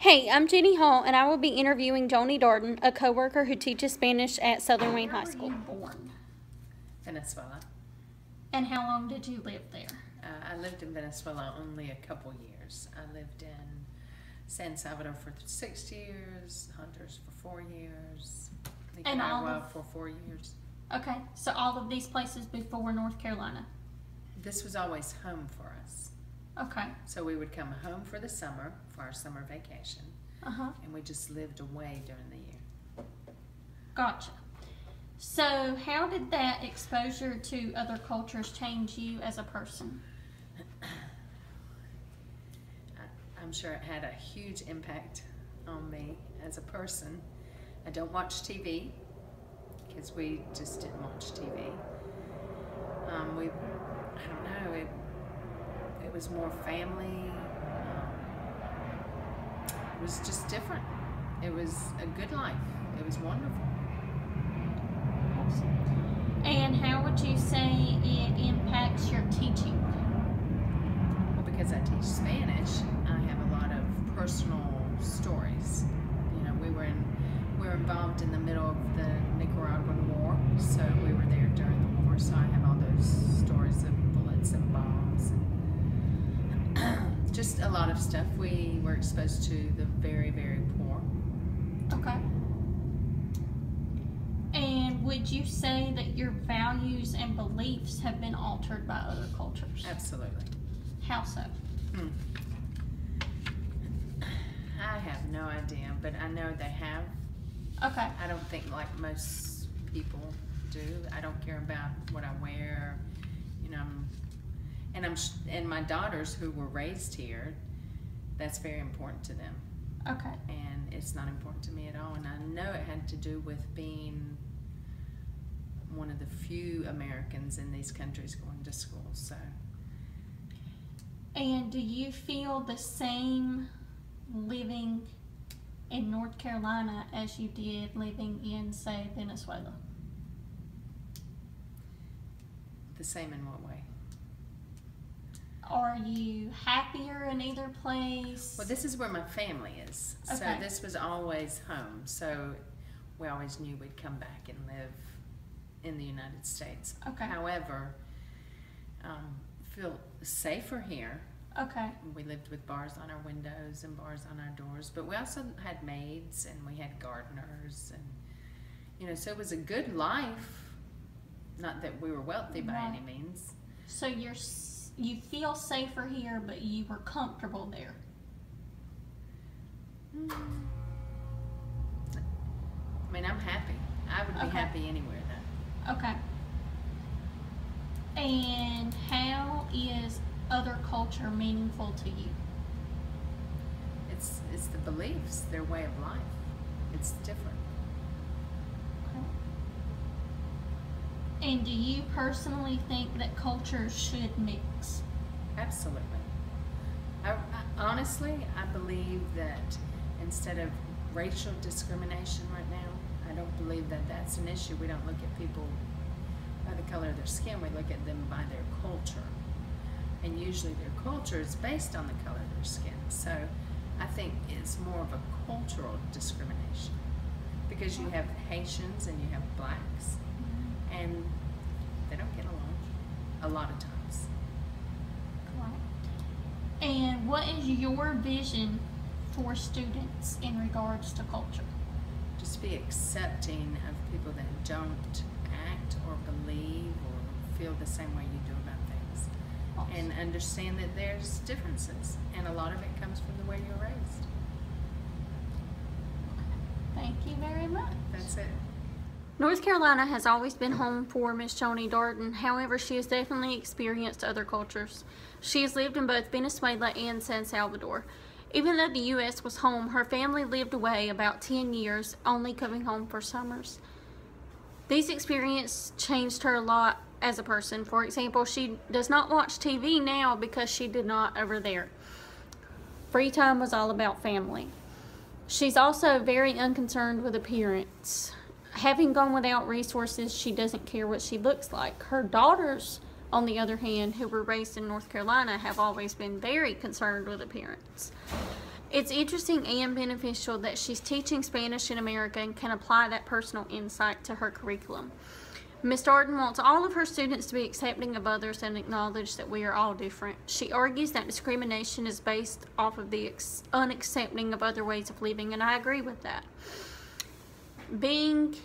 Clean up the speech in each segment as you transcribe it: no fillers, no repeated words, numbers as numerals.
Hey, I'm Jenny Hall, and I will be interviewing Joni Darden, a coworker who teaches Spanish at Southern Wayne High School. Where were you born? Venezuela. And how long did you live there? I lived in Venezuela only a couple years. I lived in San Salvador for 6 years, Honduras for 4 years, Nicaragua for 4 years. Okay, so all of these places before North Carolina? This was always home for us. Okay. So we would come home for the summer, for our summer vacation, and we just lived away during the year. Gotcha. So how did that exposure to other cultures change you as a person? I'm sure it had a huge impact on me as a person. I don't watch TV because we just didn't watch TV. I don't know, it was more family. It was just different. It was a good life. It was wonderful. And how would you say it impacts your teaching? Well, because I teach Spanish, I have a lot of personal stories. You know, we were involved in the middle of the Nicaraguan War, so we were there during the war, so I have all those stories of bullets and bombs and just a lot of stuff. We were exposed to the very, very poor. Okay. And would you say that your values and beliefs have been altered by other cultures? Absolutely. How so? I have no idea, but I know they have. Okay. I don't think like most people do. I don't care about what I wear, you know. And my daughters who were raised here, that's very important to them. Okay. And it's not important to me at all. And I know it had to do with being one of the few Americans in these countries going to school. So. And do you feel the same living in North Carolina as you did living in, say, Venezuela? The same in what way? Are you happier in either place? Well, this is where my family is. Okay. So this was always home. So we always knew we'd come back and live in the United States. Okay. However, feel safer here. Okay. We lived with bars on our windows and bars on our doors, but we also had maids and we had gardeners, and you know, so it was a good life. Not that we were wealthy by any means. So you feel safer here, but you were comfortable there. I mean, I'm happy. I would be happy anywhere though. Okay. And how is other culture meaningful to you? It's the beliefs, their way of life. It's different. Okay. And do you personally think that cultures should mix? Absolutely. Honestly, I believe that instead of racial discrimination right now, I don't believe that that's an issue. We don't look at people by the color of their skin. We look at them by their culture. And usually their culture is based on the color of their skin. So I think it's more of a cultural discrimination, because you have Haitians and you have blacks, and they don't get along a lot of times. Right. And what is your vision for students in regards to culture? Just be accepting of people that don't act or believe or feel the same way you do about things. Awesome. And understand that there's differences, and a lot of it comes from the way you're raised. Thank you very much. That's it. North Carolina has always been home for Miss Joni Darden. However, she has definitely experienced other cultures. She has lived in both Venezuela and San Salvador. Even though the U.S. was home, her family lived away about 10 years, only coming home for summers. These experiences changed her a lot as a person. For example, she does not watch TV now because she did not over there. Free time was all about family. She's also very unconcerned with appearance. Having gone without resources, she doesn't care what she looks like. Her daughters, on the other hand, who were raised in North Carolina, have always been very concerned with appearance. It's interesting and beneficial that she's teaching Spanish in America and can apply that personal insight to her curriculum. Ms. Darden wants all of her students to be accepting of others and acknowledge that we are all different. She argues that discrimination is based off of the unaccepting of other ways of living, and I agree with that. Being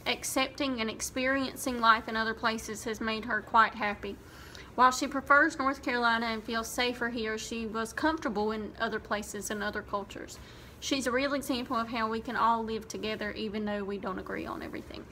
accepting and experiencing life in other places has made her quite happy. While she prefers North Carolina and feels safer here, she was comfortable in other places and other cultures. She's a real example of how we can all live together even though we don't agree on everything.